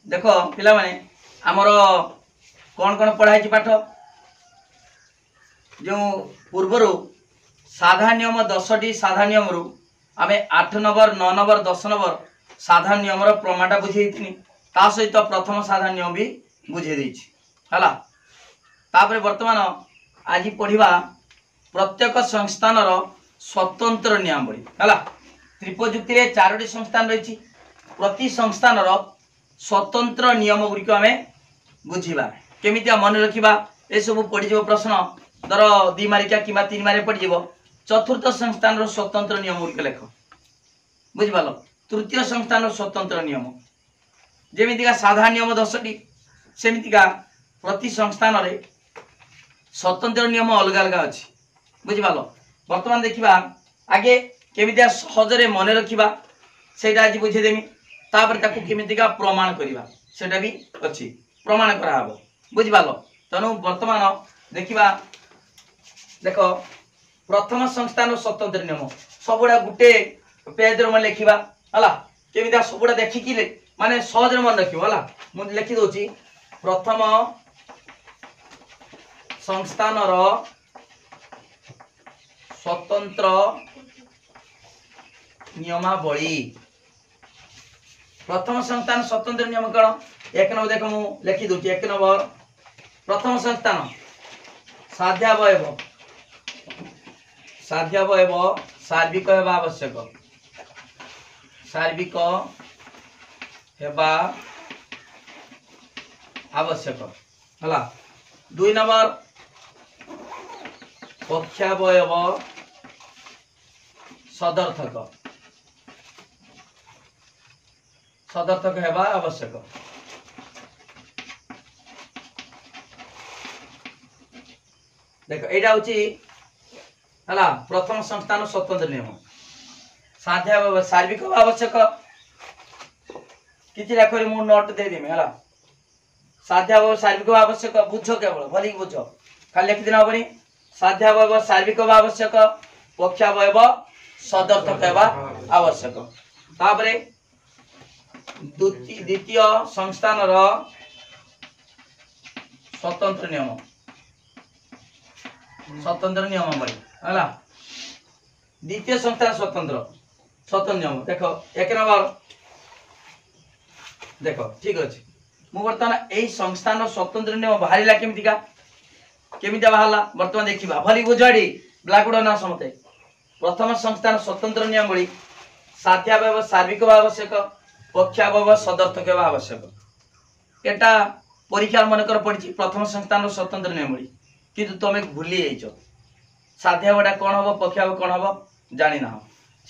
देख पिला माने आमर कौन कौन पढ़ाई पाठ जो पूर्वर साधा नियम 10टी साधा नियम रु आम 8 नंबर 9 नंबर 10 नंबर साधा नियम प्रमाणटा बुझे ता सहित प्रथम साधा नियम भी बुझे है। तापर वर्तमान आज पढ़ा प्रत्येक संस्थान स्वतंत्र नियमावली है। त्रिपजुक्ति में 4टी संस्थान रही प्रति संस्थान स्वतंत्र नियम गुड़िक आम बुझा केमी मन रखा ये सब पड़ज प्रश्न धर 2 मारिका कि 3 मारे पड़ज चतुर्थ संस्थान स्वतंत्र नियम गुड़िक लेख बुझिपाल। तृतीय संस्थान स्वतंत्र नियम जमीका साधा नियम 10टी सेमितिका प्रति संस्थान रे स्वतंत्र नियम अलग अलग अच्छी बुझिपाल। बर्तमान देखा आगे केमी सहजरे मन रखा से आज बुझेदेमी तापर ताकू केमितिका प्रमाण करवा सेटा भी अच्छी प्रमाण कराहब बुझिपाल। तेणु वर्तमान देखा देख प्रथम संस्थान स्वतंत्र नियम सबुड़ा गोटे पेज रे लिखा है केमी सबुड़ा देखिकी माने सहज मन रखियो है मुझे लिखि दउची प्रथम संस्थान स्वतंत्र नियमावली प्रथम संस्थान स्वतंत्र नियम कौन 1 नंबर देख मु लिखि दउची 1 नंबर प्रथम संस्थान साध्यावयव सार्विक हेबा आवश्यक सार्विक हेबा आवश्यक है। 2 नंबर पक्षावयव सदर्थक हेबा आवश्यक। देख एटा होची हला प्रथम संस्थान स्वतंत्र नियम साध्यावयव सार्विक हेबा आवश्यक किसी लेख मु नोट दे देमी है साध्यावयव सार्विक आवश्यक बुझ केवल भली बुझ खाली लिखिदिन हेनी साध्यावयव सार्विक आवश्यक पक्षावयव सदर्थक हेबा आवश्यक। तापरे द्वितीय संस्थान स्वतंत्र नियमावली है। द्वितीय संस्थान स्वतंत्र नियम देख 1 नंबर देख ठीक अच्छे मु बर्तमान यही संस्थान स्वतंत्र नियम बाहर केमी बाहर बर्तमान देखा भली बुझाड़ी ब्लाकबोर्ड ना समते प्रथम संस्थान स्वतंत्र नियमावली साध्यावयव सार्विक आवश्यक पक्षावयव सदर्थक आवश्यक। परीक्षा मनकर पड़ी प्रथम संस्थान स्वतंत्र नियमावली किंतु तुम भूली जाइछ साध्यावयटा कौन हम पक्षावय कौन हम जानी ना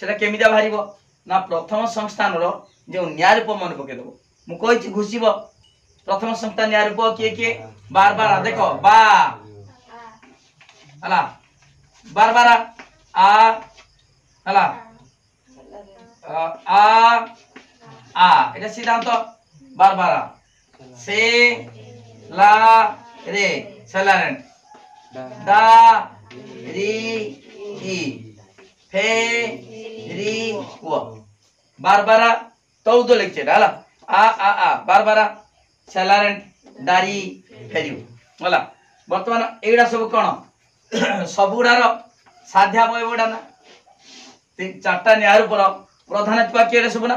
सेटा केमी बाहर ना प्रथम संस्थान जो न्याय रूप मन पकईदेव मु कही घुषब प्रथम संस्थान न्याय रूप किए किए बार बार देख बा हला बार बार आ हला आ एटा सिद्धांत बार बार से ला रे सेलारेंट दा री ई फे री वो बार बार तो लिखे है आ बार बार सेलारेंट दारी फेरियो है। बर्तमान एटा सब कौन सबुड़ार साध्यावयवटा ना 4टा न्याय पर प्रधान वाक्य सब ना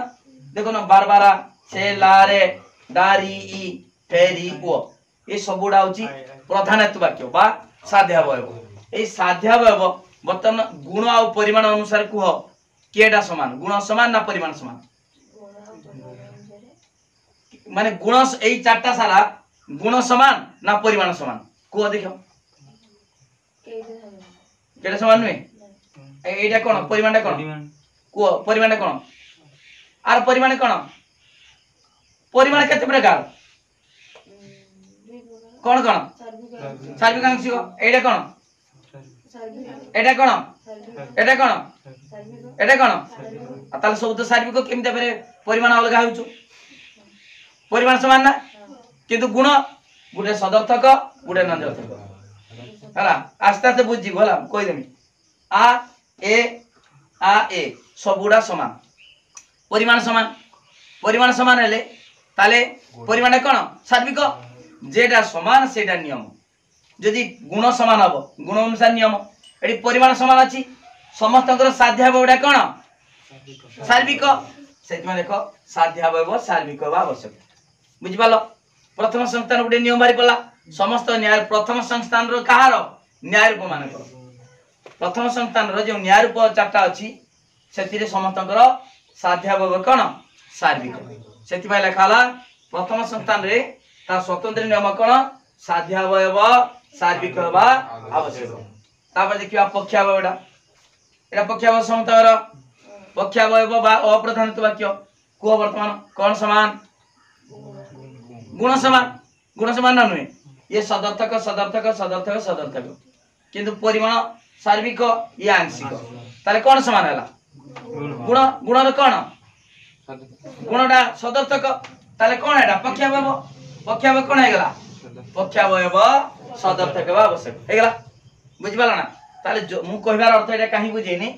देख ना बार बार से लारे दारी ई फेरी वो ये सबुड़ा हूँ प्रधान वाक्य बा साध्यावयव ये साध्यावयव बर्तमान गुण आ परिमाण अनुसार कह किएटा समान गुण समान ना परिमाण समान माने गुण यही 4टा सारा गुण समान ना परिमाण समान कह देख केटा समान नुहे एटा कौन परिमाण कौन कह परिमाण कौन आर परिमाण कौन परिमाण केते प्रकार कौन कौन सार्विक आंशिक एटा कौन एटा कौन एटा कौन एटा कौन ताले सब तो सार्विक केमिता फेरे परिमाण अलग होउछु परिमाण समान ना किंतु गुण गुटे सदर्थक गुटे नदर्थक है आस्ते आस्ते बुझी है कहीदेमी आ ए सबुड़ा समान परिमाण समान हेले ताले परिमाण कौन सार्विक जेटा समान सेटा नियम जदि गुण समान हम गुण अनुसार नियम ये परिमाण समान अच्छी समस्त साध्यावयटा कौन सार्विक से देख साध्यावय सार्विक आवश्यक बुझिपाल प्रथम संस्थान गोटे नियम बाहरी पड़ा समस्त न्याय प्रथम संस्थान कहार न्याय रूप मान प्रथम संस्थान जो न्याय रूप चार्टा अच्छी से समस्त साध्यावय कौन सार्विक से लिखाला प्रथम संस्थान रे ता स्वतंत्र नियम कौन साध्यावय सार्विक हवा आवश्यक तापर देखिए पक्षावयटा एटा पक्षावय समस्त पक्षावय अप्रधानित वाक्य कह वर्तमान कौन समान गुण समान ना नुहे ये सदर्थक सदर्थक सदर्थक सदर्थक किंतु परिमाण सार्विक ये आंशिक ताले कौन समान है गुण गुण कौन गुणटा सदर्थक ताले कौन है पक्षावय कौन है पक्षावय सदर्थक आवश्यक है बुझिपाल ना ताले मु कहबार अर्थ एटा कहीं बुझेनी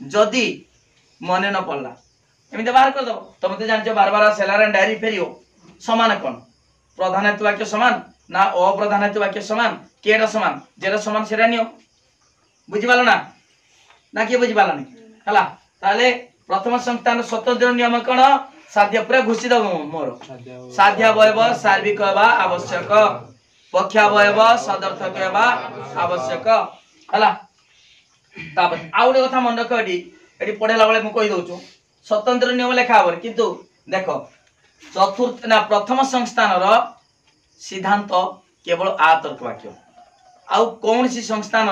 जदि मने न पड़ला एमती बाहर कर दब तुम तो जानछ बार बार सेलार एंड डायरी फेरियो समान कौन प्रधानित्व वाक्य समान ना अप्रधानित्व वाक्य समान केटा समान जेटा समान सेटा नियो बुझिपाल ना किए बुझिपाल हला ताले प्रथम संस्थान स्वतंत्र नियम कौन साध्य पूरा घुषी दब मोर साध्यावय सार्विक हेबा आवश्यक पक्षावय सदर्थक हेबा आवश्यक हला तापर आ गोटे कथा मन रख एटी पढ़ेला बेले मु कहि दउछु स्वतंत्र नियम लेखा हबो किंतु देखो चतुर्थ ना प्रथम संस्थान सिद्धांत केवल आतर्क वाक्य आउ कौन सी संस्थान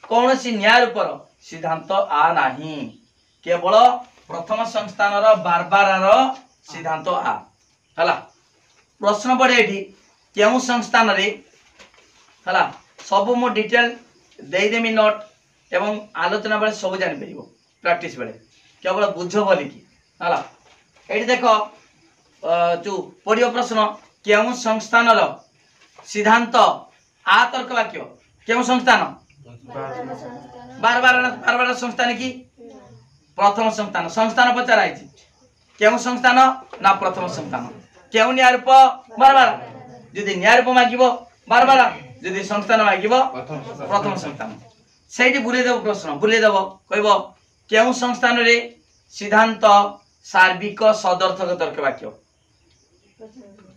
कौन सी न्याय रूपर सिद्धांत आ नाही केवल प्रथम संस्थान बारबार सिद्धांत आ हला प्रश्न पड़े एठी केउ संस्थान रे हला सब मो डिटेल देदेमी नोट एवं आलोचना बेले सब जानि परिबो प्रैक्टिस बेले केवल बुझ बोली कि हला एठी देखो जो पढ़ियो प्रश्न केउ संस्थान सिद्धांत आतर्क वाक्य केउ संस्थान बारबार संस्थान की प्रथम संस्थान संस्थान पचार आई केउ संस्थान ना प्रथम संस्थान केउ न्याय रूप बारबार यदि न्याय रूप मागिबो बारबार यदि संस्थान मागिबो प्रथम संस्थान सेठी बुले देव प्रश्न बुले देव कहबो केउ संस्थान रे सिद्धांत सार्विक सदर्थक तर्क वाक्य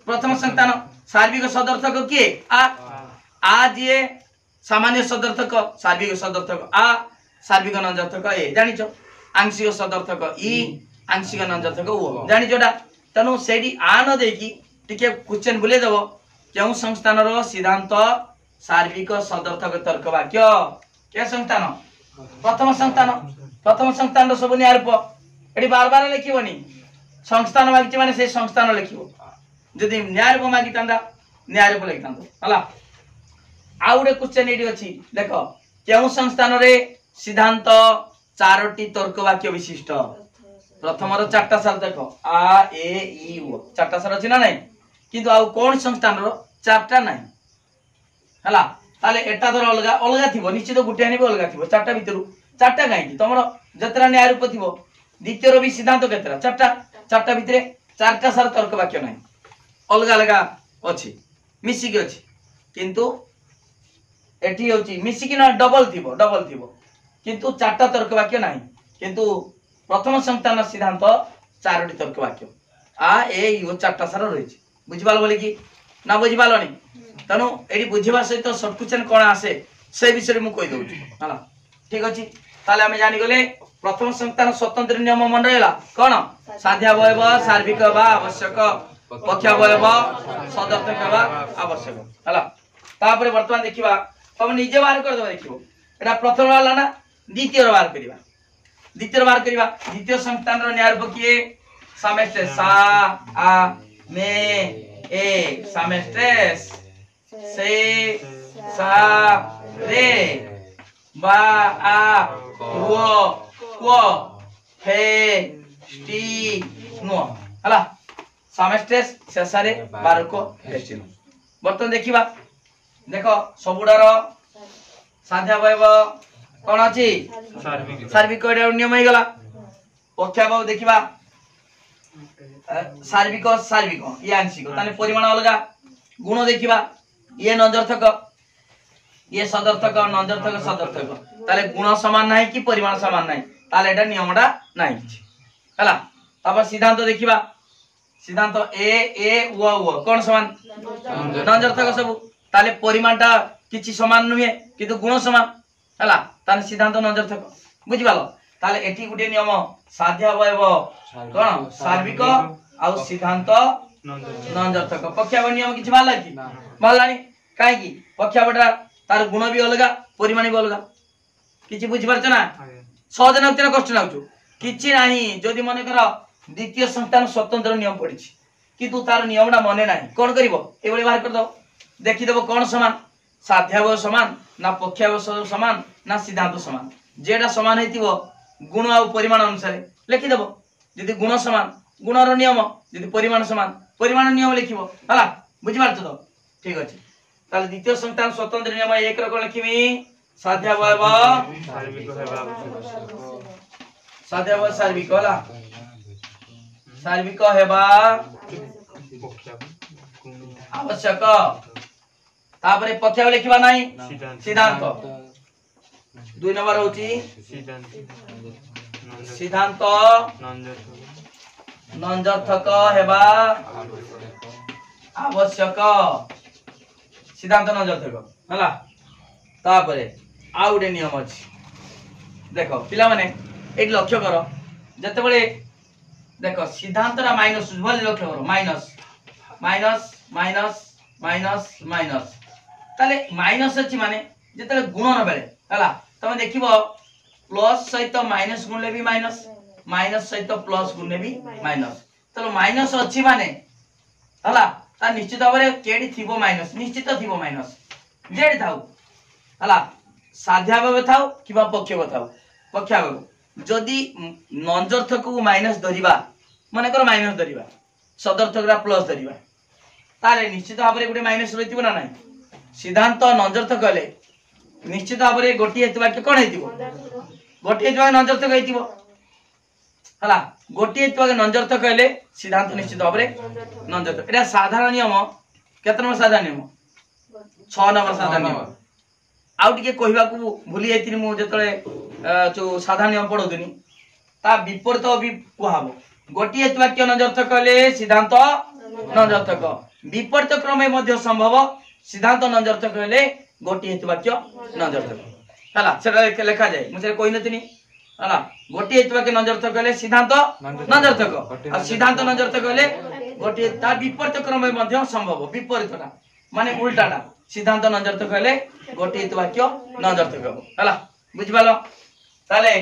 प्रथम संस्थान सार्विक सदर्थक किए आ जे सामान्य सदर्थक सार्विक सदर्थक आ सार्विक नंजर्थक ए जानिछो आंशिक सदर्थक ई आंशिक नंजर्थक ओ जानिछोटा तनु सेडी आ न देकी टिके क्वेश्चन बुले देबो केउ संस्थान रो सिद्धांत सार्विक सदर्थक तर्क वाक्य के संस्थान प्रथम संस्थान रो सब न्याय रूप एडी बार बार लिखिबोनी संस्थान मागिछि माने से संस्थान लिखिबो जदि न्याय रूप मागी तांदा न्याय रूप लिखि तांदो हला आ उडे क्वेश्चन एडी अछि देखो केउ संस्थान रे सिद्धांत चारोटी तर्क वाक्य विशिष्ट प्रथम रो चारटा साल देखो आ ए ई ओ चारटा साल अछि ना नै किंतु आ कोन संस्थान रो चारटा नै हला ताले एटा धर अलगा अलगा थिबो निश्चित गुटे आनिबो अलगा थिबो चारटा भितरु चारटा काई कि तमरो जतरा न्याय रूप थिबो द्वितीय रो भी सिद्धांत केतरा चारटा भितरे चारटा साल तर्क वाक्य नै अलगा अलगा अछि मिसिकी अछि किंतु एटी होची मिसिकी ना डबल थिबो किंतु चारटा तर्क वाक्य नाही किंतु प्रथम संस्थान सिद्धांत चारोटी तर्क वाक्य आ ए यो चारटा साल रहिछि बुझिबाल बोली कि ना बुझिबाल नि तनु एडी बुझिबा सहित शॉर्ट क्वेश्चन कोन आसे से विषय मु कहि दउछु हला ठीक अछि ताले हमें जानि गले प्रथम संस्थान स्वतंत्र नियम मन रहला कोन साध्यावय सार्विक बा आवश्यक पक्षावय सदर्थक बा आवश्यक हला तापरे वर्तमान देखिबा हम निजे बाहर कर देबा देखिबो एटा प्रथम वाला ना द्वितीय बाहर करिबा द्वितीय संस्थान रो न्याय रूप किए समेस्टे सा आ मे ए समेस्टेस से सा रे बा आ को हे टी नो हला समेस्टेस शेषारे बार को हेस्टी नो बर्तन देखिबा देखो सबुडार साध्यावय कोन अछि सार्विक नियम हे गला पक्षावय देखिबा सार्विक सार्विक ये आंशिक ताने परिमाण अलगा गुण देखिबा ये नंजर्थक ये सदर्थक नंजर्थक सदर्थक ताले गुण समान नाही कि परिमाण समान नाही ताले एटा नियमडा नाही हला तब सिद्धांत देखिबा सिद्धांत ए व कोन समान नंजर्थक सब ताले परिमाणटा किछि समान नुहे किंतु गुण समान हला ताने सिद्धांत नंजर्थक बुझि पालो ताले एठी गुटे नियम साध्य अवयव कोन सार्विक आ सिद्धांत नंजर्थक पक्षाव नियम किछि मारला कि मारलानी काहे कि पक्षावटा तार गुण भी अलगा परिमाण भी अलगा किछि बुझि परछ ना सहज नक्तिर कष्ट नाउछु किछि नाही जदि मने कर द्वितीय संस्थान स्वतंत्र नियम पडिछि किंतु तार नियमडा मने नाही कोन करिवो एबोली बाहर कर दो देखि देबो कोन समान साध्यावय समान ना पक्षावय समान ना सिद्धांत समान जेडा समान हेतिबो गुण आ परिमाण अनुसार लिखि देबो यदि गुण समान गुणर नियम यदि परिमाण समान परिमाण नियम लिखिबो हला बुझि पारछ तो ठीक अछि ताले द्वितीय संस्थान स्वतंत्र नियम एक रो कोन लिखिबी साध्यावय सार्विक हला सार्विक हेबा आवश्यक तापरे पक्षाव लिखिबा नाही सिद्धांत दुई नंबर होची सिद्धांत नंजर्थक हेबा आवश्यक सिद्धांत नंजर्थक हला तापरे आ गुटे नियम अछि देखो पिला माने एक लक्ष्य करो जते बळे देखो सिद्धांत रा माइनस भल लक्ष्य करो minus minus minus minus minus ताले माइनस अछि माने जते गुण न बेले हला तमे देखिबो प्लस सहित माइनस गुणले भी माइनस माइनस सहित प्लस गुणले भी माइनस तलो माइनस अछि माने हला ता निश्चित भाबरे केडी थिबो माइनस निश्चित थिबो माइनस जेडी थाउ हला साध्यावय थाउ किबा पक्षावय थाउ पक्षावय जदि नंजर्थक को माइनस धरिबा माने कर माइनस धरिबा सदर्थक रा प्लस धरिबा ताले निश्चित भाबरे गुटे माइनस रहितिबो ना नाही सिद्धांत नंजर्थक हले निश्चित भाबरे गोटी हेतु वाक्य कोन हेतिबो गोटी हेतु वाक्य नंजर्थक हेतिबो हला गोटी हेतु वाक्य नंजर्थक हले सिद्धांत निश्चित भाबरे नंजर्थक एटा साधारण नियम केते नंबर साधारण नियम 6 नंबर साधारण नियम आउ टिके कहिबा को भूली जाइतिनी मु जतले जो साधारण नियम पढोतनी ता विपरीत भी कुहाबो गोटी हेतु वाक्य नंजर्थक हले सिद्धांत नंजर्थक विपरीत क्रमे मध्य संभव सिद्धांत नंजर्थक हले गोटी हेतु वाक्य नंजर्थक हला सेटा लेखा जाय मुझे कोइ नथिनी हला गोटी हेतु वाक्य नंजर्थक हले सिद्धांत नंजर्थक आ सिद्धांत नंजर्थक हले गोटी ता विपरीत क्रमे मध्य संभव विपरीतटा माने उल्टाटा सिद्धांत नंजर्थक हले गोटी हेतु वाक्य नंजर्थक हला बुझि पालो ताले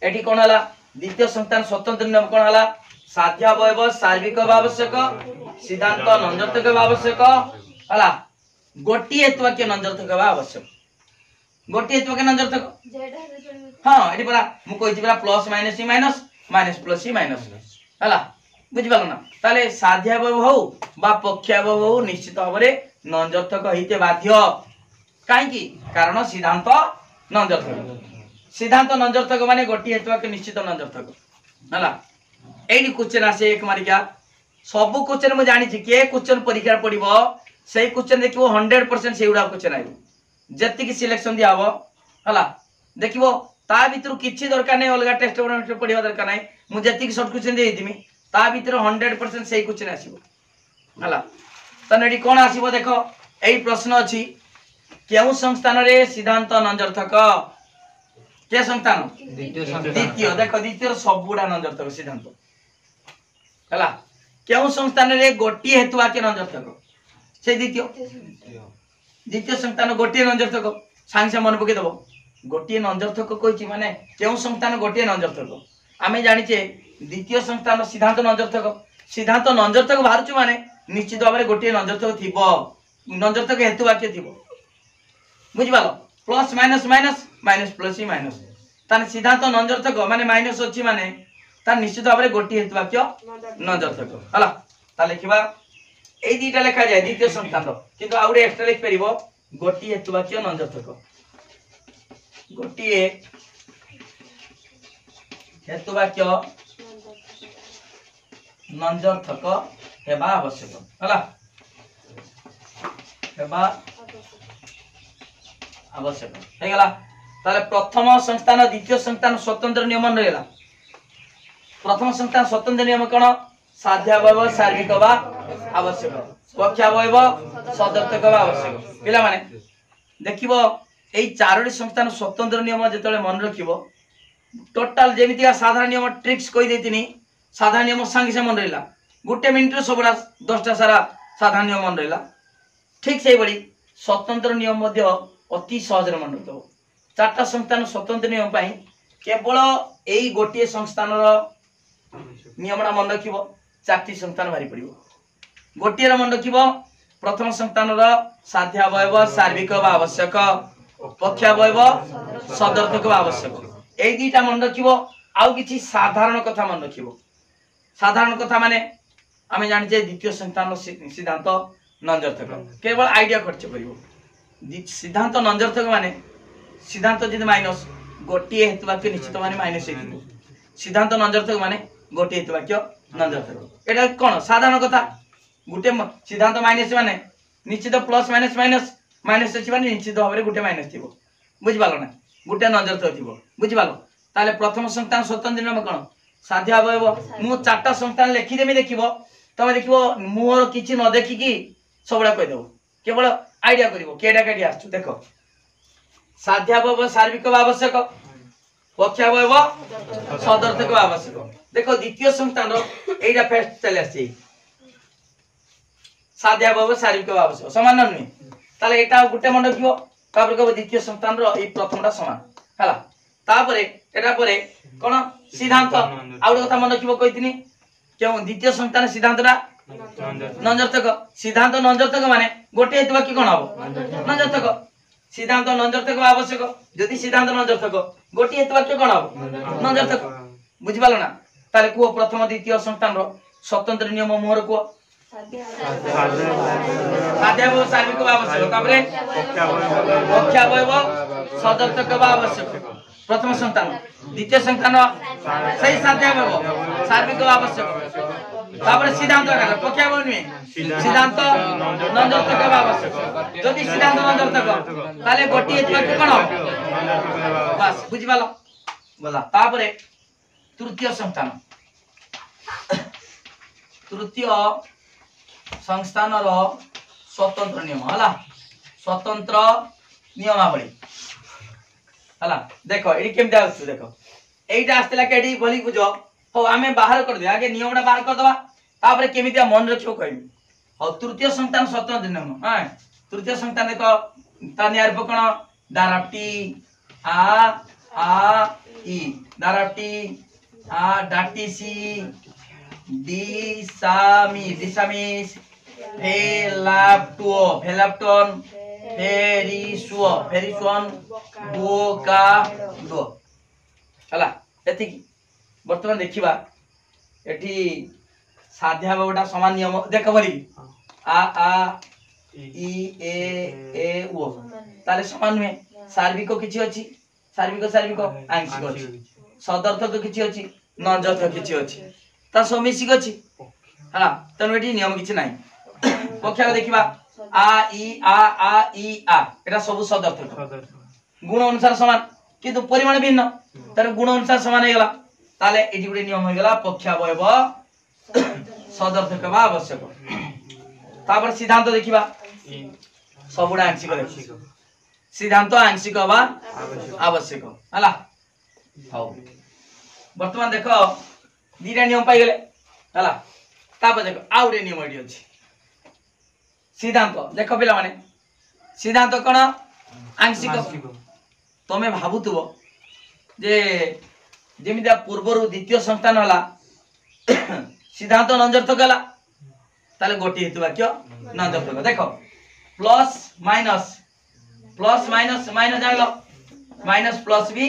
एठी कोन हला द्वितीय संस्थान स्वतंत्र नियम कोन हला साध्यावय सार्विक आवश्यक सिद्धांत नंजर्थक आवश्यक हला गोटी हेतु वाक्य नंजर्थक आवश्यक गोटी हेतु वाक्य नंजर्थक हां एठी परा मु कहिछि परा प्लस माइनस ही माइनस माइनस प्लस ही माइनस हला बुझि पालो ना ताले साध्यावय हो बा पक्षावय हो निश्चित भाबरे नंजर्थक हिते बाध्य काहे की कारण सिद्धांत नंजर्थक सिद्धांत नंजर्थक माने गोटी हेतु वाक्य निश्चित नंजर्थक हला एडी क्वेश्चन आसे एक मारिका सब क्वेश्चन मु जानि छि के क्वेश्चन परीक्षा पडिबो सेही क्वेश्चन देखिबो 100% सेउडा क्वेश्चन आइबो जति की सिलेक्शन दिया हबो हला देखिबो ता भीतर किछि दरकार नै अलगा टेस्ट पढिबा दरकार नै मु जति की शॉर्ट क्वेश्चन देई दिमी ता भीतर 100% सेही क्वेश्चन आसीबो हला तनेडी कोन आसीबो देखो एई प्रश्न अछि केउ संस्थान रे सिद्धांत नंजर्थक के संस्थान द्वितीय देखो द्वितीय सबुडा नंजर्थक सिद्धांत हला केउ संस्थान रे गोटी हेतु वाक्य नंजर्थक से द्वितीय संस्थान गोटी नंजर्थक सांग से मन पके दबो गोटी नंजर्थक कहिछि माने केउ संस्थान गोटी नंजर्थक आमे जानि छे द्वितीय संस्थान सिद्धांत नंजर्थक बाहरछु माने निश्चित भाबरे गोटी नंजर्थक थिबो नंजर्थक हेतु वाक्य थिबो बुझि पालो plus minus minus minus plus ही माइनस ताने सिद्धांत नंजर्थक माने माइनस अछि माने ता निश्चित भाबरे गोटी हेतु वाक्य नंजर्थक हला ता लिखिबा ए दीटा लेखा जाय द्वितीय संस्थान किंतु आउडे एक्स्ट्रा लिख परिबो गोटी हेतु वाक्य नंजर्थक गोटी हेतु वाक्य नंजर्थक हेबा आवश्यक हला हेबा आवश्यक हे गला ताले प्रथम संस्थान द्वितीय संस्थान स्वतंत्र नियम रहला प्रथम संस्थान स्वतंत्र नियम कोन साध्यावयव सार्विक बा आवश्यक पक्षावयव सदर्थक बा आवश्यक पिला माने देखिबो एई चारोटी संस्थान स्वतंत्र नियम जेतले मन रखिबो टोटल जेमितिया साधारण नियम ट्रिक्स कहि देतिनी साधारण नियम संगे से मन रहला गुटे मिनिट रे सबडा 10टा सारा साधारण नियम मन रहला ठीक सेही बडी स्वतंत्र नियम मध्ये अति सहज रे मन रखिबो चारटा संस्थान स्वतंत्र नियम पई केवल एई गोटे संस्थान रो नियमडा मन रखिबो चारटी संस्थान भारी पड़िबो गोटे रे मन रखिबो प्रथम संस्थान रो साध्यावयव सार्विक बा आवश्यक पक्षावयव सदर्थक बा आवश्यक एई दीटा मन रखिबो आउ किछि साधारण कथा मन रखिबो साधारण कथा माने आमे जानिजे द्वितीय संस्थान सिद्धांत नंजर्थक केवल आइडिया खर्च करिवो सिद्धांत नंजर्थक माने सिद्धांत जदि माइनस गोटे हेतु वाक्य निश्चित माने माइनस हेतु सिद्धांत नंजर्थक माने गोटे हेतु वाक्य नंजर्थक एटा कोन साधारण कथा गुटे सिद्धांत माइनस माने निश्चित प्लस माइनस माइनस माइनस अछि माने निश्चित भाबरे गुटे माइनस थिबो बुझि पालो ना गुटे नंजर्थक थिबो बुझि पालो ताले प्रथम संस्थान स्वतंत्र नियम कोन साध्यावयव मु चारटा संस्थान लिखि देमी देखिबो तमे देखिबो मोर किछि न देखि कि सबडा कहि देबो केवल आइडिया करिवो केडा केडी आछू देखो साध्यावयव सार्विक आवश्यक पक्षावयव सदर्थक आवश्यक देखो द्वितीय संस्थान रो एइडा फर्स्ट चले आछि साध्यावयव सार्विक आवश्यक समान ननि ताले एटा गुटे मन रखिबो तापर कहबो द्वितीय संस्थान रो ए प्रथमटा समान हला तापरे एटा परे कोन सिद्धांत आउड कथा मन रखिबो कहितनी क्यों द्वितीय संस्थान सिद्धांतटा नंजर्थक सिद्धांत नंजर्थक माने गोटे हेतु वाक्य कोन हबो नंजर्थक सिद्धांत नंजर्थक आवश्यक यदि सिद्धांत नंजर्थक गोटे हेतु वाक्य कोन हबो नंजर्थक बुझि पालो ना ताले को प्रथम द्वितीय संस्थान रो स्वतंत्र नियम मोहर को साध्यावयव सार्विक आवश्यक तापरे पक्षावयव सदर्थक आवश्यक प्रथम संस्थान द्वितीय संस्थान सही साध्यावयव सार्विक आवश्यक तापर सिद्धांत का पक्षावयव नुहे सिद्धांत नंजर्थक आवश्यक यदि सिद्धांत नंजर्थक ताले गोटी हेतु वाक्य कोन हो बस बुझि पालो बोला तापर तृतीय संस्थान तृतीय संस्थान रो स्वतंत्र नियम हला स्वतंत्र नियमावली हला देखो एडी केम दाउछु देखो एइटा आस्तला केडी बोली बुझो हो आमे बाहर कर दे आगे नियमडा बाहर कर दबा तापर केमितिया मन रखियो कहबी हो तृतीय संस्थान स्वतंत्र नियम हां तृतीय संस्थान देखो तानियार पकण दाराप्टी आ ई दाराप्टी आ डाटीसी दिसामिस फेलाप्टन फेरिसुअन बोकाडो हला एति वर्तमान देखिबा एठी साध्यावयवटा समान नियम देख बली आ ई ए ओ ताले समान नुहे सार्विक किछि अछि सार्विक आंशिक अछि सदर्थक किछि अछि नंजर्थक किछि अछि ता समिसिक अछि हला तनु एठी नियम किछि नाही पक्ष देखिबा आ ई आ एटा सब सदर्थक गुण अनुसार समान किंतु परिमाण भिन्न तार गुण अनुसार समान हे गला ताले एठी गुटे नियम हो गला पक्षावयव सदर्थक बा आवश्यक तापर सिद्धांत देखिबा सबुडा आंशिक देखिबा सिद्धांत आंशिक बा आवश्यक हला हाउ वर्तमान देखो दीटा नियम पाई गेले हला तापर देखो आउडे नियम एठी अछि सिद्धांत देखो पिला माने सिद्धांत कोन आंशिक तमे भाबुतबो जे जेमिदा पूर्वरु द्वितीय संस्थान हला सिद्धांत नंजर्थक हला ताले गोटी हेतु वाक्य नंजर्थक देखो प्लस माइनस माइनस जागलो माइनस प्लस भी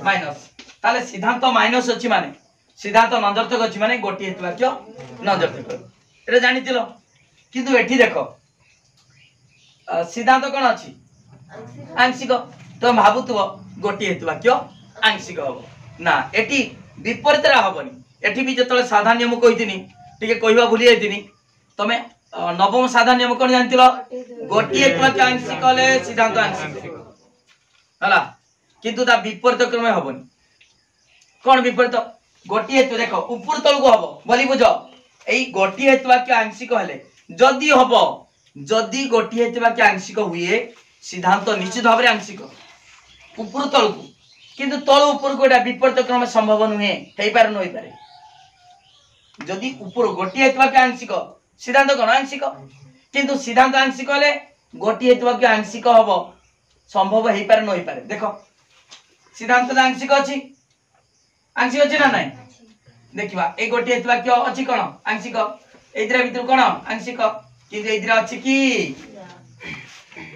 माइनस ताले सिद्धांत माइनस अछि माने सिद्धांत नंजर्थक अछि माने गोटी हेतु वाक्य नंजर्थक एटा जानितिलो किंतु एठी देखो सिद्धांत कोन अछि आंशिक तो भाबुतबो गोटी हेतु वाक्य आंशिक हबो ना एठी विपरीत रा हबनी एठी भी जतले साधारण नियम कहितिनी टिके कहवा भूली जाइतिनी तमे नवम साधारण नियम कोन जानतिलो गोटी हेतुवा के आंशिक ले सिद्धांत आंशिक हला किंतु ता विपरीत क्रम हबनी कोन विपरीत गोटी हेतु देखो ऊपर तल को हबो बोली बुझो एई गोटी हेतुवा के आंशिक हले जदी हबो जदी गोटी हेतुवा के आंशिक हुए सिद्धांत निश्चित भाव रे आंशिक ऊपर तल को किंतु तल ऊपर को विपरीत क्रम संभव नुहे हेई पार न होई पारे जदी ऊपर गोटी हेतुवा के आंशिक सिद्धांत कोन आंशिक किंतु सिद्धांत आंशिक हले गोटी हेतुवा के आंशिक हबो संभव हेई पार न होई पारे देखो सिद्धांत आंशिक अछि ना नाही देखिबा ए गोटी हेतुवा के अछि कोन आंशिक एइद्रा भीतर कोन आंशिक किंतु एइद्रा अछि की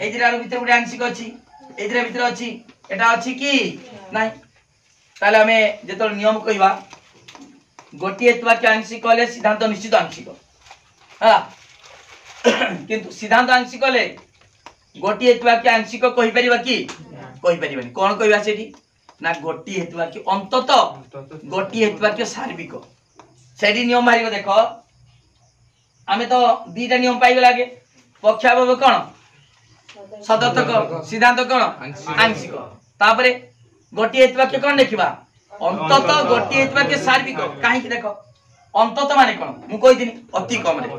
एइद्रा भीतर गुडी आंशिक अछि एइद्रा भीतर अछि एटा अछि की नाही ताले हमें जेतल नियम कहिबा गोटी हेतुवा के आंशिक ले सिद्धांत निश्चित आंशिक हां किंतु सिद्धांत आंशिक ले गोटी हेतुवा के आंशिक कहि परिबा की कहि परिबानी कोन कहिबा सेठी ना गोटी हेतुवा के अंतत गोटी हेतुवा के सार्विक सेठी नियम मारिबो देखो आमे तो दीटा नियम पाइबे लागे पक्षाभाव कोन सदर्थक सिद्धांत कोन आंशिक तापरे गोटी हेतुवा के कोन देखिबा अंतत गोटी हेतुवा के सार्विक काहे कि देखो अंतत माने कोन मु कहि दिनी अति कम रे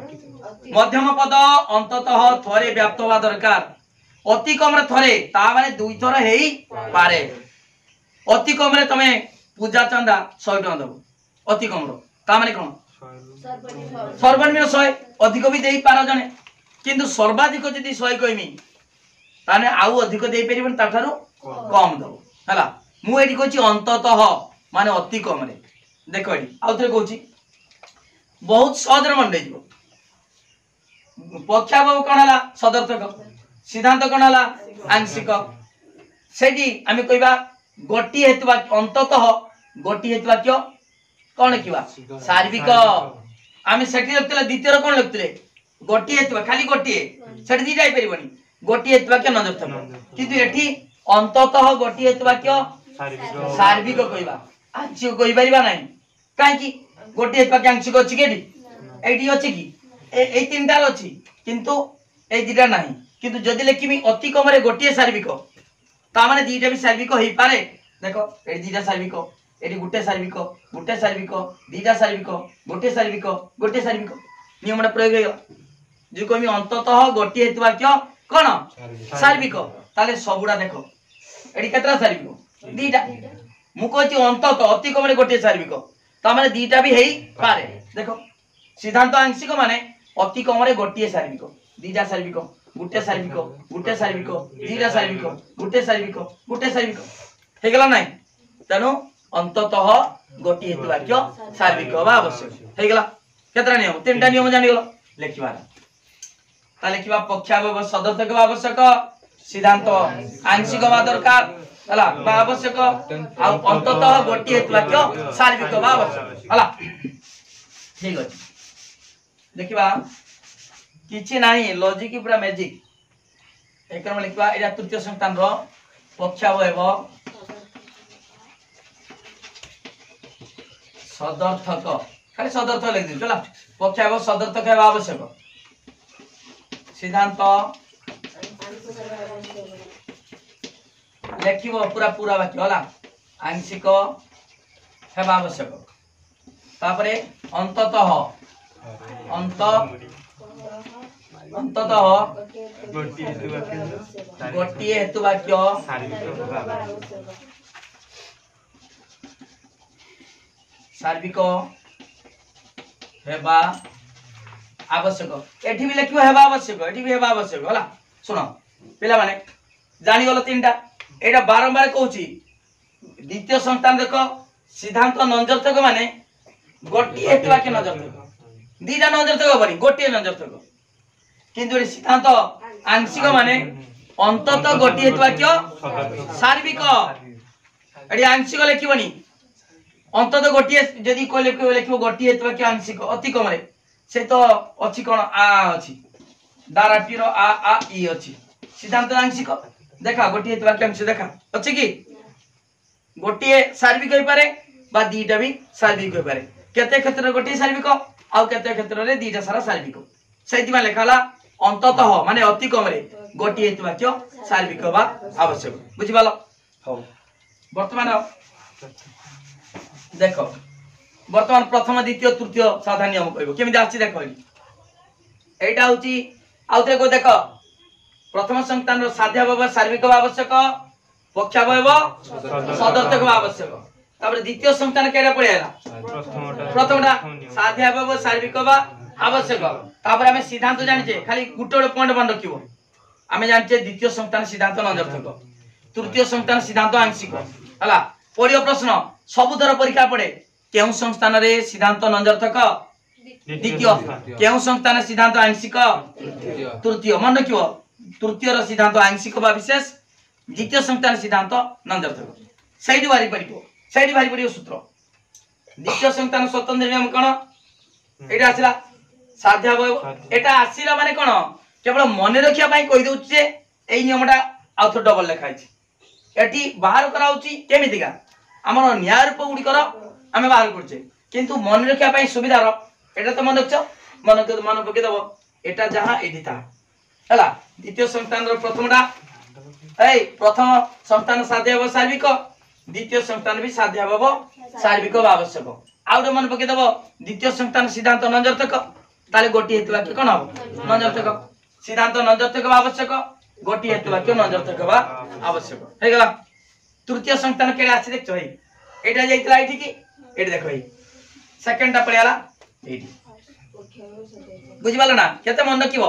मध्यम पद अंततः थरे व्याप्त होवा दरकार अति कम रे थरे ता माने दुई थर हेई पारे अति कम रे तमे पूजा चंदा 100 टका दबो अति कम रो ता माने कोन सर्वनिम्न 100 अधिक भी देई पार जने किंतु सर्वाधिक जदी 100 कहिमी ताने आउ अधिक देई परिबन ताठारो कम दबो हला मु एडी कहछि अंततः माने अति कम रे देखो एडी आउथरे कहछि बहुत सहज रे मन देइबो पक्षाभाव कोन हला सदर्थक सिद्धांत कोन हला आंशिक सेडी आमे कहबा गोटी हेतुवा अंततः गोटी हेतुवा क्यों कोन लिखिबा सार्विक आमे सेठी लिखतले द्वितीय कोन लिखतले गोटी हेतुवा खाली गोटी सेठी दीटा आइ परिबनी गोटी हेतुवा के नजरथक किंतु एठी अंततः गोटी हेतुवा क्यों सार्विक कहबा आंशिक कहि परिबा नाही काहे कि गोटी हेतुवा के आंशिक अछि केडी एडी अछि कि ए तीनटा अछि किंतु ए दीटा नाही किंतु जदी लिखिमी अति कम रे गोटी सार्विक ता माने दीटा भी सार्विक होई पारे देखो ए दीटा सार्विक एडी गुटे सार्विक दीटा सार्विक गोटे सार्विक नियमडा प्रयोग हेगा जे कोमी अंततः गोटी हेतुवा क्यों कोन सार्विक ताले सबुडा देखो एडी केतरा सार्विक दीटा मु कहति अंततः अति कम रे गोटे सार्विक ता माने दीटा भी हेई पारे देखो सिद्धांत आंशिक माने अति कम रे गोटे सार्विक दीटा सार्विक गुटे सार्विक दीटा सार्विक गुटे सार्विक हे गेला नाही तनो अंततः गोटी हेतु वाक्य सार्विक बा आवश्यक हे गेला केतरा नियम तीनटा नियम जानि गेलो लेखिबा ता लेखिबा पक्षाभाव सदर्थक बा आवश्यक सिद्धांत आंशिक बा दरकार हला बा आवश्यक आ अंततः गोटी हेतु वाक्य सार्विक बा आवश्यक हला ठीक अछि देखिबा किछि नाही लॉजिक पूरा मैजिक एकरम लिखबा एटा तृतीय संस्थान रो पक्षाभाव सदर्थक खाली सदर्थक लिख दियो चला पक्षाभाव सदर्थक है आवश्यक सिद्धांत लिखिबो पूरा वाक्य होला आंशिक है आवश्यक तापरे अंततः गोटी हेतु वाक्य सार्विक हेबा आवश्यक एठी भी लिखिबो हेबा आवश्यक एठी भी हेबा आवश्यक होला सुनो पिला माने जानि गलो तीनटा एटा बारंबार कहूची द्वितीय संस्थान देखो सिद्धांत नंजर्थक माने गोटी हेतु वाक्य नंजर्थक दीटा नंजर्थक बनी गोटी नंजर्थक किंतु सिद्धांत आंशिक माने अंततः गोटी हेतु वाक्य सार्विक एडी आंशिक लिखिबनी अंततः गोटी जदी को लिखिबो गोटी हेतु वाक्य आंशिक अति कम रे से तो अछि कोन आ अछि दाराटी रो आ ई अछि सिद्धांत आंशिक देखा गोटी हेतु वाक्य अंश देखा अछि कि गोटी सार्विक होई पारे बा दीटा भी सार्विक होई पारे केते क्षेत्र गोटी सार्विक आउ केते क्षेत्र रे दीटा सारा सार्विक सेति में लिखाला अंततः माने अति कम रे गोटी हेतु वाक्य सार्विक बा आवश्यक बुझि पालो हो वर्तमान देखो वर्तमान प्रथम द्वितीय तृतीय साधारण नियम कहबो केमिति आछि देखो एटा होची आउते को देखो प्रथम संतान रो साध्यावय सार्विक बा आवश्यक पक्षावय सदर्थक बा आवश्यक तापर द्वितीय संतान केडा पळेला प्रथमटा साध्यावय सार्विक बा आवश्यक तापर हमें सिद्धांत जानिचे खाली गुटे पॉइंट बन रखिबो हमें जानिचे द्वितीय संतान सिद्धांत नंजर्थक तृतीय संतान सिद्धांत आंशिक हला पढियो प्रश्न सबुधर परीक्षा पड़े केउ संस्थान रे सिद्धांत नंजर्थक द्वितीय केउ संस्थान सिद्धांत आंशिक तृतीय मन रखिबो तृतीय रो सिद्धांत आंशिक बा विशेष द्वितीय संस्थान सिद्धांत नंजर्थक सैडी भारी पड़ियो सूत्र द्वितीय संस्थान स्वतंत्र नियम कोन एटा आसिला साध्यावय एटा आसिला माने कोन केवल मन रखिया पई कहि दउ जे एई नियमटा आउथ डबल लिखाइ छी एटी बाहर कराउची केमितिका हमर न्याय रूप गुडी कर आमे बाहर करछे किंतु मन रखिया पई सुविधा रो एटा तो मन रखछ मन पके दबो एटा जहां एठी था हला द्वितीय संस्थान रो प्रथमटा प्रथम संस्थान साध्यावय सार्विक द्वितीय संस्थान भी साध्यावय सार्विक आवश्यक आउटे मन पके दबो द्वितीय संस्थान सिद्धांत नंजर्थक ताले गोटी हेतु वाक्य कोन हो नंजर्थक सिद्धांत नंजर्थक आवश्यक गोटी हेतु वाक्य नंजर्थक आवश्यक हे गला तृतीय संस्थान केडे आछि देखछो हे एटा जाइतला एठी की एठी देखो हे सेकंडटा पळेला एठी बुझिबाला ना केते मन रखिबो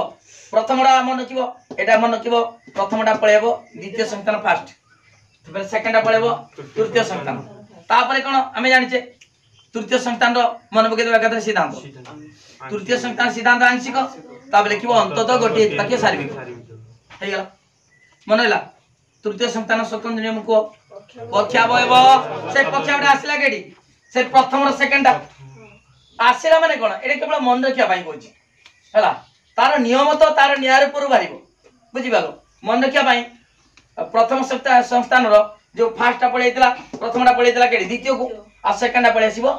प्रथमटा मन रखिबो एटा मन रखिबो प्रथमटा पळेबो द्वितीय संस्थान फास्ट फिर सेकंडटा पळेबो तृतीय संस्थान तापरे कोन हमें जानिचे तृतीय संस्थान रो मन पके देबा कथा सिद्धांत तृतीय संस्थान सिद्धांत आंशिक ताप लिखिबो अंततः गोटी हेतु वाक्य सार्विक हे गला मन होला तृतीय संस्थान स्वतंत्र नियम को पक्षावय से पक्षावटा आसिला केडी से प्रथम रो सेकंडटा आसिला माने कोन एटा केवल मन रखिया पई कहछि हला तार नियम तो तार न्याय रूप बाहिबो बुझि पालो मन रखिया पई प्रथम संस्थान रो जो फास्ट पळेइतला प्रथमटा पळेइतला केडी द्वितीय को आ सेकंडटा पळे आसीबो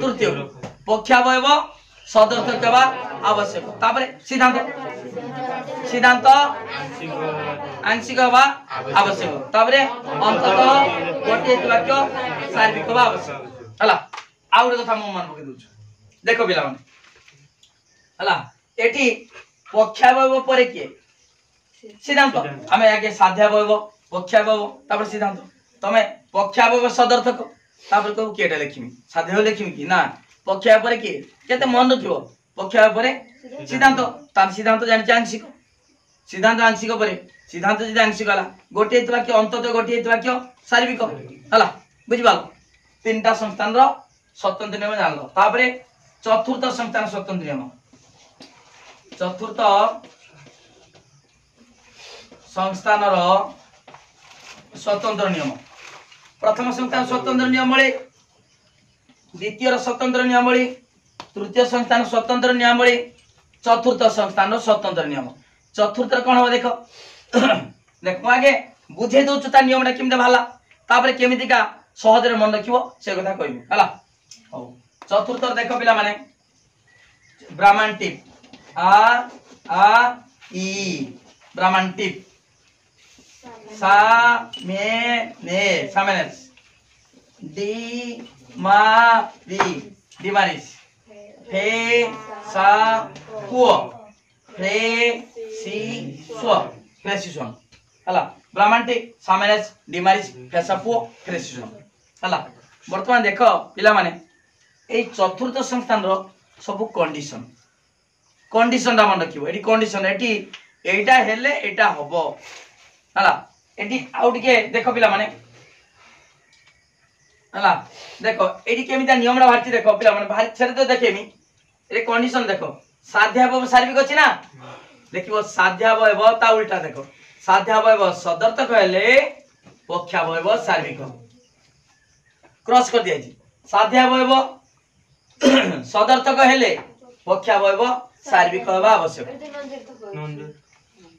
तृतीय को पक्षावय सदर्थक बा आवश्यक तापरे सिद्धांत आंशिक बा आवश्यक तापरे अंततः गोटे वाक्य सार्विक बा आवश्यक हला आउरे कथा म मन पके दोछु देखो बिला माने हला एठी पक्षावय परे के सिद्धांत हमें आगे साध्यावय पक्षावय तापर सिद्धांत तमे पक्षावय सदर्थक तापर को केटा लिखिमी साध्यावय लिखिमी कि ना पक्षावय परे के केते मन रखिबो पक्षावय परे सिद्धांत तार सिद्धांत जानि आंशिक सिद्धांत आंशिक परे सिद्धांत जदि आंशिक हला गोटे हेतु वाक्य अंततः गोटे हेतु वाक्य सार्विक हला बुझिबालो तीनटा संस्थान रो स्वतंत्र नियम जानलो तापरे चतुर्थ संस्थान स्वतंत्र नियम चतुर्थ संस्थान रो स्वतंत्र नियम प्रथम संस्थान स्वतंत्र नियमावली द्वितीय रो स्वतंत्र नियमावली तृतीय संस्थान स्वतंत्र नियमावली चतुर्थ संस्थान रो स्वतंत्र नियम चतुर्थ कोन हो देखो देखो आगे बुझे दोछु ता नियमटा केमिते भाला तापर केमिति का सहज रे मन रखिबो से कथा कहबी हला हो चतुर्थ देखो पिला माने ब्राह्मण टिप आ ई ब्राह्मण टिप सा मे सामेनेस डी मा री डिमारिस फे सा को फ्रे सी स्व फ्रेसिसन हला ब्राह्मणटी सामेनेस डिमारिस फेसापो फ्रेसिसन हला वर्तमान देखो पिला माने ए चतुर्थ संस्थान रो सब कंडीशन रा मन रखिबो एटी कंडीशन एटी एटा हेले एटा हबो हला एटी आउट के देखो पिला माने हला देखो एटी केमिता नियमडा भारती देखो पिला माने भारी छरे तो देखेमी ए कंडीशन देखो साध्यावय सार्विक अछि ना देखिबो साध्यावय ता उल्टा देखो साध्यावय सदर्थक हेले पक्षावय सार्विक क्रॉस कर दिया जी साध्यावय सदर्थक हेले पक्षावय सार्विक होबा आवश्यक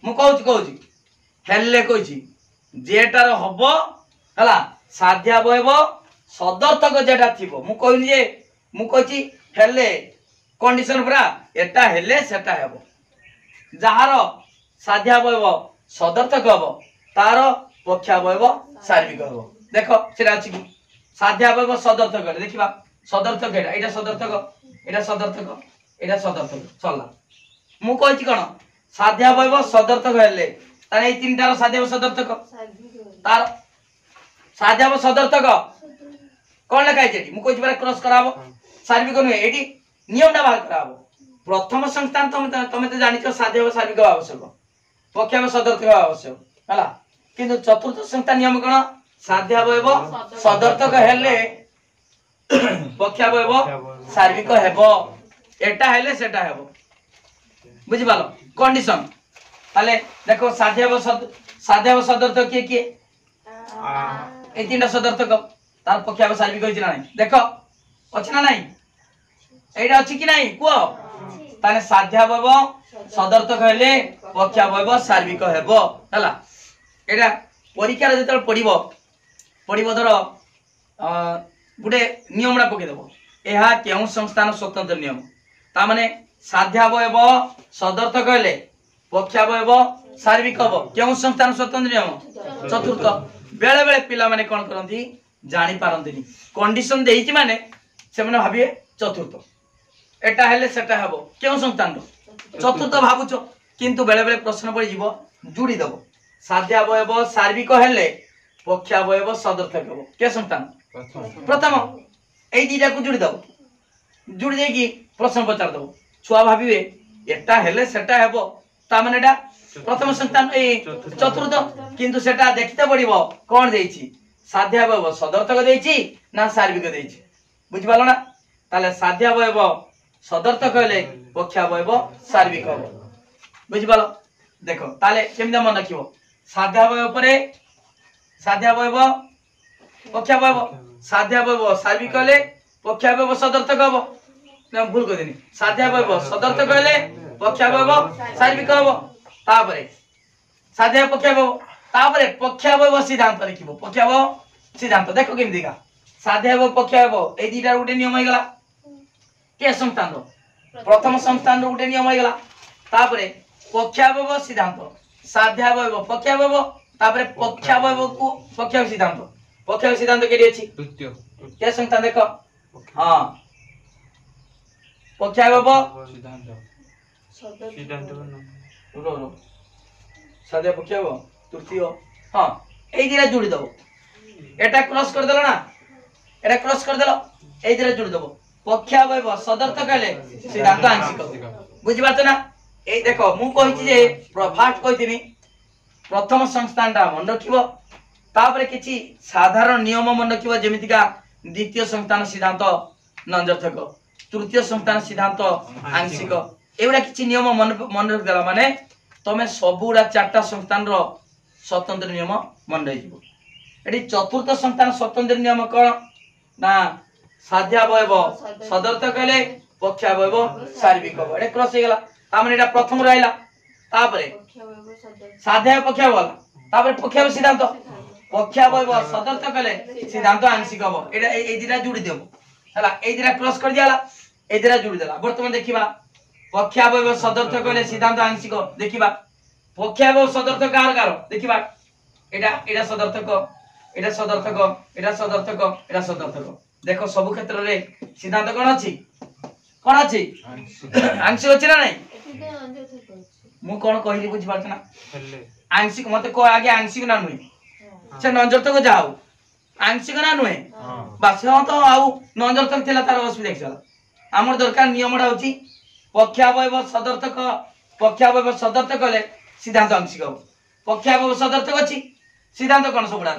मु कहूची हेले कहूची जेटार हबो हला साध्यावय सदर्थक जेटा थिबो मु कहली जे मु कहची हेले कंडीशन पूरा एटा हेले सेटा हेबो जार साध्यावयव सदर्थक हबो तार पक्षावयव सार्विक हबो देखो सेटा अछि कि साध्यावयव सदर्थक हेले देखिबा सदर्थक एटा सदर्थक एटा सदर्थक एटा सदर्थक चलला मु कहछि कोन साध्यावयव सदर्थक हेले तारे ए तीनटार साध्यावयव सदर्थक तार साध्यावयव सदर्थक कोन लखाइ जेटी मु कहछि बारे क्रॉस कराबो सार्विक नुहे एटी नियम ना बाहर कराबो प्रथम संस्थान तमे तो जानिछो साध्यावयव सार्विक आवश्यक पक्षावयव सदर्थक आवश्यक हला किंतु चतुर्थ संस्थान नियम कोन साध्यावयव सदर्थक हेले पक्षावयव सार्विक हेबो एटा हेले सेटा हेबो बुझि पालो कंडीशन ताले देखो साध्यावयव सदर्थक के ए तीनटा सदर्थक तार पक्षावयव सार्विक होइछ ना नहीं देखो अछि ना नहीं एटा अछि कि नहीं को ताने साध्यावयव सदर्थक हेले पक्षावयव सार्विक हेबो हला एटा परीक्षा रे जतल पढिबो धर गुटे नियमडा पके देबो एहा केउ संस्थान स्वतंत्र नियम ता माने साध्यावयव सदर्थक हेले पक्षावयव सार्विक हेबो केउ संस्थान स्वतंत्र नियम चतुर्थ बेले बेले पिला माने कोन करंती जानि पारंतिनी कंडीशन देहिची माने से माने भाबिए चतुर्थ एटा हेले सेटा हेबो केउ संस्थान चतुर्थ भाबुचो किंतु बेले बेले प्रश्न पड़ी जीवो जुड़ी दबो साध्यावयव सार्विक हेले पक्षावयव सदर्थक हेबो के संस्थान प्रथम ए दीटा को जुड़ी दबो जुड़ी दे की प्रश्न पचार दबो छुआ भाबिए एटा हेले सेटा हेबो ता माने एटा प्रथम संस्थान ए चतुर्थ किंतु सेटा देखते पड़िबो कोन देइछि साध्यावयव सदर्थक देइछि ना सार्विक देइछि बुझि पालो ना ताले साध्यावयव सदर्थक हेले पक्षावयव सार्विक हेबो बुझि पालो देखो ताले केमिदा मन रखिबो साध्यावयव परे साध्यावयव पक्षावयव साध्यावयव सार्विक हेले पक्षावयव सदर्थक हेबो ना भूल कर देनी साध्यावयव सदर्थक हेले पक्षावयव सार्विक हेबो तापरे साध्यावयव पक्षावयव तापरे पक्षावयव सिद्धांत लिखिबो पक्षावयव सिद्धांत देखो केमिदी का साध्यावयव पक्षावयव ए दीटा गुटे नियम होइगला के संस्थान प्रथम संस्थान रो गुटे नियम होइगला तापरे पक्षावयव सिद्धांत साध्यावयव पक्षावयव तापरे पक्षावयव को पक्षावयव सिद्धांत केडी अछि तृतीय के संस्थान देखो हां पक्षावयव सिद्धांत रो साध्या पक्षावयव तृतीय हां ए दिरा जोड़ी दबो एटा क्रॉस कर देलो ना एटा क्रॉस कर देलो ए दिरा जोड़ी दबो पक्षावयव सदर्थक हेले सिद्धांत आंशिक बुझि बात ना ए देखो मु कहिछि जे फास्ट कहिथिनी प्रथम संस्थानटा मन रखिबो तापरे किछि साधारण नियम मन रखिबो जेमिति का द्वितीय संस्थान सिद्धांत नंजर्थक तृतीय संस्थान सिद्धांत आंशिक एवडा किछि नियम मन रख देला माने तमे सबुडा चारटा संस्थान रो स्वतंत्र नियम मन रहिबो एडी चतुर्थ संस्थान स्वतंत्र नियम कोन ना साध्यावयव सदर्थक हेले पक्षावयव सार्विक हेबो एडे क्रॉस हेगला ता माने एटा प्रथम रहिला तापरे साध्यावयव पक्षावयव तापरे पक्षावयव सिद्धांत पक्षावयव सदर्थक हेले सिद्धांत आंशिक हेबो एडा ए दिरा जोड़ी देबो हला ए दिरा क्रॉस कर दियाला ए दिरा जोड़ी देला वर्तमान देखिबा पक्षावयव सदर्थक हेले सिद्धांत आंशिक देखिबा पक्षावयव सदर्थक कार देखिबा एडा सदर्थक एडा सदर्थक एडा सदर्थक एडा सदर्थक देखो सब क्षेत्र रे सिद्धांत कोन अछि आंशिक अछि ना नहीं मु कोन कहिली बुझि पाछ ना आंशिक मते को आगे आंशिक ना नुई से नंजर्थक जाऊ आंशिक ना नुई बस तो आउ नंजर्थक थिला तार असुविधा देखला हमर दरकार नियमडा होची पक्षावयव सदर्थक ले सिद्धांत आंशिक पक्षावयव सदर्थक अछि सिद्धांत कोन सबडा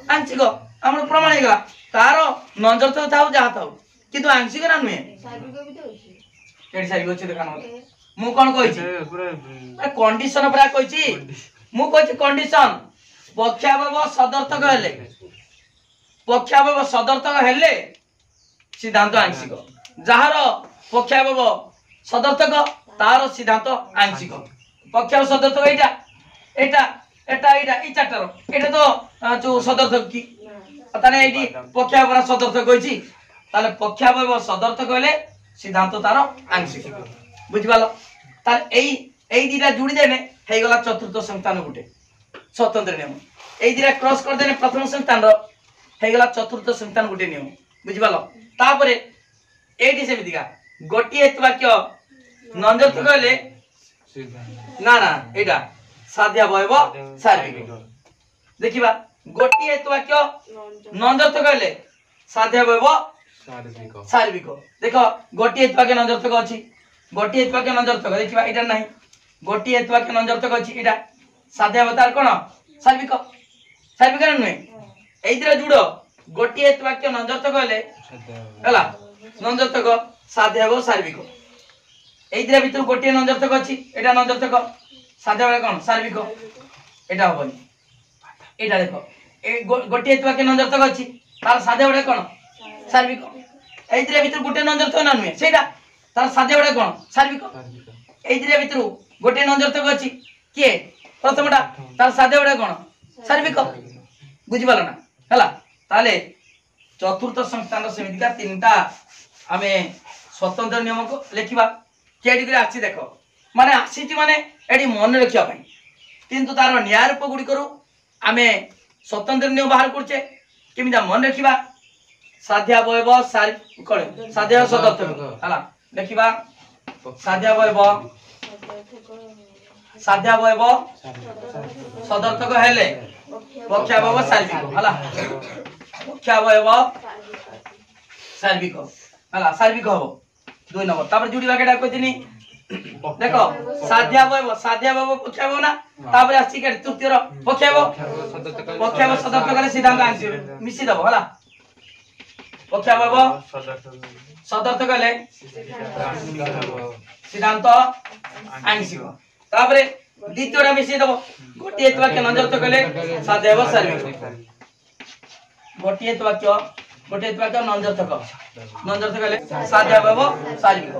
आंशिक हमर प्रमाण हेगा तार नंजर्थक थाउ जा थाउ किंतु आंशिक ना नुई सार्विक भी तो अछि केडी सार्विक अछि देखा न मु कोन कहिछि अरे कंडीशन परा कहिछि मु कहिछि कंडीशन पक्षावयव सदर्थक हेले सिद्धांत आंशिक जहार पक्षावयव सदर्थक तार सिद्धांत आंशिक पक्षावयव सदर्थक एटा एटा एटा एटा ई चारटर एटा तो जो सदर्थक की ताने एटी पक्षावयव सदर्थक कहिछि ताले पक्षावयव सदर्थक हेले सिद्धांत तार आंशिक बुझिपाल तार এই দুইটা জুড়ি দেনে হয়ে গলা চতুর্থ সংস্থান গুটে স্বতন্ত্র নিয়ম এই দুইটা ক্রস করে দেনে প্রথম সংস্থান র হয়ে গলা চতুর্থ সংস্থান গুটে নিয়ম বুঝিপাল তারপরে এইটি সেমিতিকা গোটিয়ে বাক্য নঞ্জর্থ কইলে না না এটা সাধ্য বয়ব সার্বিক দেখিবা গোটিয়ে বাক্য নঞ্জর্থ কইলে সাধ্য বয়ব সার্বিক দেখো গোটিয়ে বাক্য নঞ্জর্থক আছে গোটিয়ে বাক্য নঞ্জর্থক দেখিবা এটা নাই গোটিয়ে বাক্য নঞ্জর্থক আছে এটা সাধ্য অবতার কোন সার্বিক সার্বিক নয় এইদিরা জুড়ো গোটিয়ে বাক্য নঞ্জর্থক হলে হলা নঞ্জর্থক সাধ্য হব সার্বিক এইদিরা ভিতর গোটিয়ে নঞ্জর্থক আছে এটা নঞ্জর্থক সাধ্য হবে কোন সার্বিক এটা হবনি এটা দেখো এই গোটিয়ে বাক্য নঞ্জর্থক আছে তার সাধ্য হবে কোন সার্বিক এইদিরা ভিতর গোটিয়ে নঞ্জর্থক না নয় সেটা তার সাধ্য হবে কোন সার্বিক এইদিরা ভিতর গোটিয়ে নঞ্জর্থক আছে কি প্রথমটা তার সাধ্য হবে কোন সার্বিক বুঝিপাল না হলা তাহলে চতুর্থ সংস্থান সেমিতিকা তিনটা আমি স্বতন্ত্র নিয়ম को लेखिबा केडी करे आछि देखो माने आछि माने एडी मन रखिया पई किंतु तार न्याय रूप गुडी करू आमे स्वतंत्र नियम बाहर करछे केमिदा मन रखिबा साध्य बयब सार कोले साध्य सदर्थ हला देखिबा साध्य बयब सदर्थक हेले पक्षावयव सार्विक हला पक्षावयव सार्विक हला सार्विक हो 2 नंबर तापर जुडी बाकेटा कहितनी देखो साध्यावयव पक्षावयव ना तापर आछि के तृतीय रो पक्षावयव सदर्थक हेले सिद्धांत आंसि मिसी दबो हला पक्षावयव सदर्थक हेले सिद्धांत आंशिक तापरे द्वितीयटा मिसी दबो गोटिए वाक्य नंजर्थ कले साध्यव सार्विक गोटिए वाक्य नंजर्थ कले साध्यव सार्विक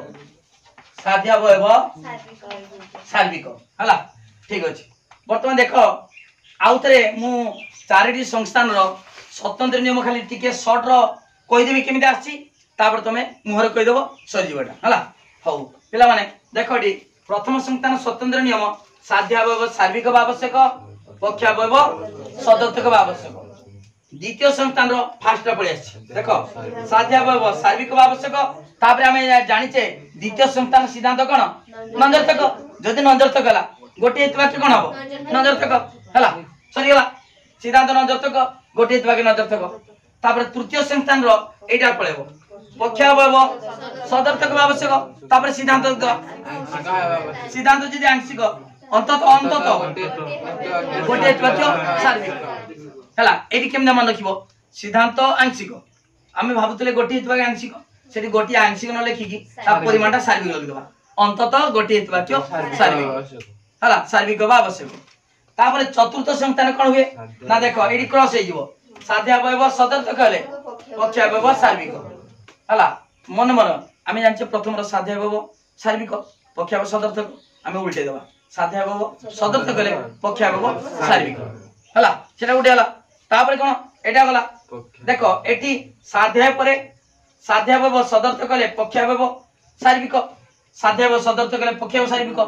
हला ठीक अछि वर्तमान देखो आउतरे मु चारिटी संस्थान रो स्वतंत्र नियम खाली टिके शॉर्ट रो कहि देबी केमिति आछि तापर तमे मुहर कहि देबो सरी जीवटा हला हौ पिला माने देखो डी प्रथम संस्थान स्वतंत्र नियम साध्यावयव सार्विक आवश्यक पक्षावयव सदर्थक आवश्यक द्वितीय संस्थान रो फास्ट पड़े आछि देखो साध्यावयव सार्विक आवश्यक तापर हमें जानिचे द्वितीय संस्थान सिद्धांत कोन नंजर्थक जदि नंजर्थक हला गोटे वाक्य कोन हबो नंजर्थक हला सरी हला सिद्धांत नंजर्थक गोटे वाक्य नंजर्थक तापर तृतीय संस्थान रो एटा पळेबो पक्षावयव सदर्थक आवश्यक तापर सिद्धांत जदि आंशिक अंतत गोटे वाक्य सार्विक हला एटी केमना मन रखिबो सिद्धांत आंशिक आमे भाबुतले गोटे वाक्य आंशिक सेठी गोटे आंशिक न लेखिकी ता परिमाणटा सार्विक लगी दबा अंतत गोटे वाक्य सार्विक हला सार्विक बा आवश्यक तापर चतुर्थ संस्थान कोन हुए ना देखो एटी क्रॉस हे जिवो साध्यावयव सदर्थक हले पक्षावयव सार्विक हला मन मन आमे जानचे प्रथम रो साध्यावयव सार्विक पक्षावयव सदर्थक आमे उल्टे देबा साध्यावयव सदर्थक हले पक्षावयव सार्विक हला सेटा उठे हला तापर कोन एटा गला देखो एटी साध्याय परे साध्यावयव सदर्थक हले पक्षावयव सार्विक साध्यावयव सदर्थक हले पक्षावयव सार्विक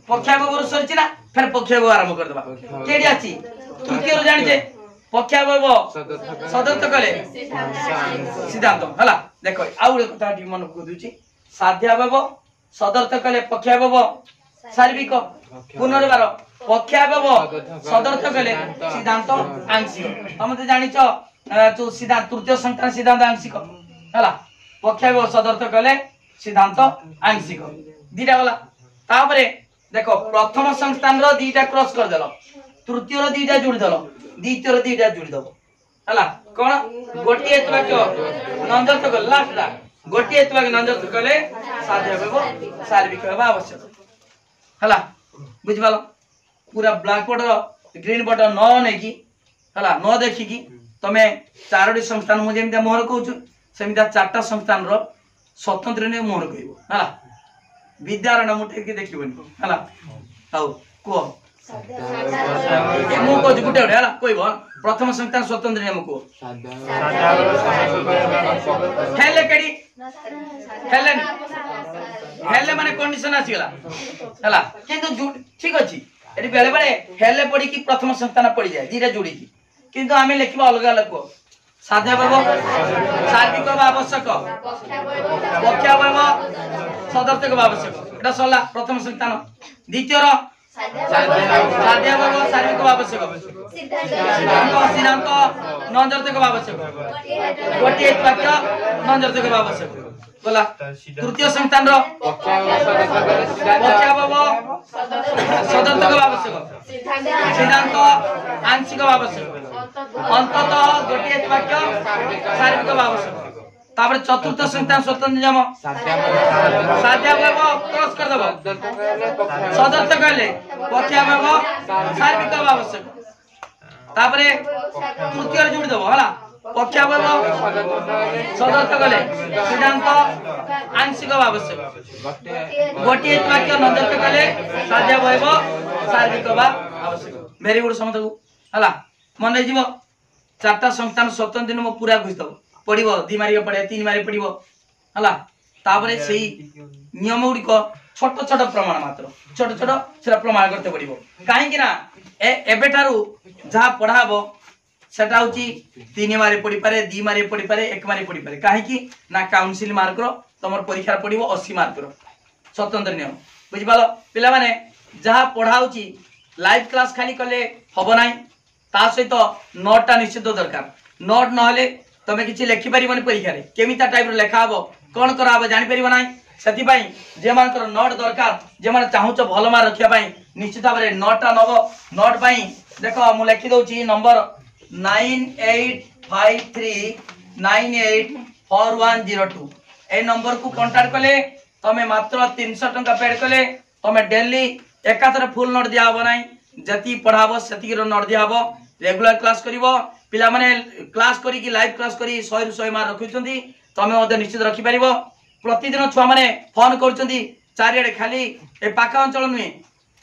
पक्षावयव सरछि ना फिर पक्षावयव आरंभ कर देबा केडी आछि तृतीय रो जानचे पक्षावयव सदर्थक हले सिद्धांत हला देखो आउ कथा मन को दुची साध्यावयव सदर्थक हले पक्षावयव सार्विक पुनर्बार पक्षावयव सदर्थक हले सिद्धांत आंशिक हम तो जानिचो जो सिद्धांत तृतीय संस्थान सिद्धांत आंशिक हला पक्षावयव सदर्थक हले सिद्धांत आंशिक दीटा गला तापरे देखो प्रथम संस्थान रो दीटा क्रॉस कर देलो तृतीय रो दीटा जोड़ी देलो द्वितीय रो दीटा जोड़ी दबो हला कोन गोटिए वाक्य नंजर्थ कर लास्टला गोटिए वाक्य नंजर्थ करले साध्यावयव सार्विक हेबा आवश्यक हला बुझबालो पूरा ब्लैक बोर्ड रो ग्रीन बोर्ड न नेकी हला न देखि की तमे चारोटी संस्थान मु जेमिता मोहर कहउछु सेमिता चारटा संस्थान रो स्वतंत्र ने मोहर कहइबो हला विद्यारण मुठे की देखिबनी हला हौ को मु को गुटे गुटे हला कोइबो प्रथम संस्थान स्वतंत्र नियम को हेले केडी हेले माने कंडीशन आसीगला हला किंतु ठीक अछि एटी बेले बेले हेले पड़ी की प्रथम संस्थान पड़ी जाय धीरे जोड़ी की किंतु आमे लिखबा अलग अलग को साध्य वर्ब सार्विक आवश्यक पक्ष वर्ब सदर्थक आवश्यक एटा सला प्रथम संस्थान द्वितीय रो साध्य वर्ब सार्विक आवश्यक सिद्धांत नंजर्थक आवश्यक गोटे वाक्य नंजर्थक आवश्यक बोला तृतीय संस्थान रो पक्ष वर्ब सदर्थक आवश्यक सिद्धांत आंशिक आवश्यक अंततः गोटे वाक्य सार्विक आवश्यक तापर चतुर्थ संस्थान स्वतंत्र नियम साध्य वर्ब क्रॉस कर दबो सदर्थ कहले पक्ष वर्ब सार्विक आवश्यक तापर तृतीय रे जोड़ी दबो हला पक्ष वर्ब सदर्थ कहले सिद्धांत आंशिक आवश्यक गोटे वाक्य नंदर्थ कहले साध्य वर्ब सार्विक आवश्यक वेरी गुड समझ हला मन जीव चारटा संस्थान स्वतंत्र दिन मो पूरा घुस दबो पड़िबो 2 मारी पड़े 3 मारी पड़िबो हला तापरे सेही नियम गुडी को छोट छोट प्रमाण मात्र छोट छोट सेरा प्रमाण करते पड़िबो काहे कि ना एबे थारु जहा पढाबो सेटा होची 3 मारी पड़ी पारे 2 मारी पड़ी पारे 1 मारी पड़ी पारे काहे कि ना काउंसिल मार्क रो तमर परीक्षा पड़िबो 80 मार्क रो स्वतंत्र नियम बुझि पालो पिला माने जहा पढाउची लाइव क्लास खाली कले हबो नाही ता सहित नोटटा निश्चित दरकार नोट न हले तमे किछि लेखि परिबनी परीक्षा रे केमिता टाइप रो लेखा हबो कोन करा हबो जानि परिबो नाही सेति पई जे मानकर नोट दरकार जे माने चाहूच भलो मार रखिया पई निश्चित भाबरे नोटटा नबो नोट पई देखो मु लेखि दोची नंबर 9853984102 ए नंबर को कांटेक्ट कले तमे मात्र 300 टंका पेड कले तमे डेली एकाथरे फुल नोट दिया हबो नाही जति पढाबो सेति रो नोट दिया हबो रेगुलर क्लास करिवो पिला माने क्लास करी की लाइव क्लास करी 100 रु 100 मार रखुचंती तमे ओदे निश्चित रखि परिवो प्रतिदिन छुआ माने फोन करचंती चारियाडे खाली ए पाखा अंचल नुए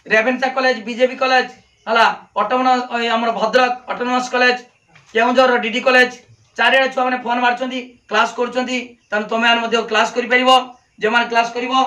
रेवेन्सा कॉलेज बीजेपी कॉलेज हला ऑटोनोमस हमर Bhadrak autonomous college Keonjhar DD college चारियाडे छुआ माने फोन मारचंती क्लास करचंती तन तमे आन मध्ये क्लास करि परिवो जे माने क्लास करिवो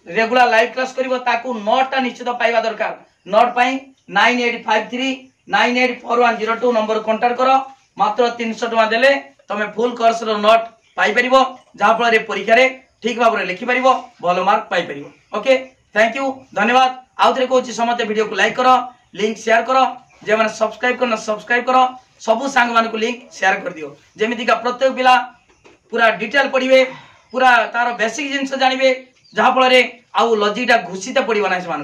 रेगुलर लाइव क्लास करिवो ताकू नोटटा निश्चित पाइबा दरकार नोट पई 9853984102 नंबर कांटेक्ट करो मात्र 300 टका देले तमे फुल कोर्स रो नोट पाई परिबो जहा फल रे परीक्षा रे ठीक भाव रे लिखि परिबो भलो मार्क पाई परिबो ओके थैंक यू धन्यवाद आउतरे कोची समते वीडियो को लाइक करो लिंक शेयर करो जे माने सब्सक्राइब करना सब्सक्राइब करो सबु सांग मान को लिंक शेयर कर दियो जेमिति का प्रत्येक पिला पूरा डिटेल पढिबे पूरा तार बेसिक जिंस जानिबे जहा फल रे आउ लॉजिकटा घुसीते पडिबो ना से मान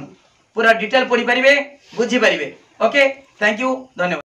पूरा डिटेल पढि परिबे बुझी परिबे ओके थैंक यू धन्यवाद।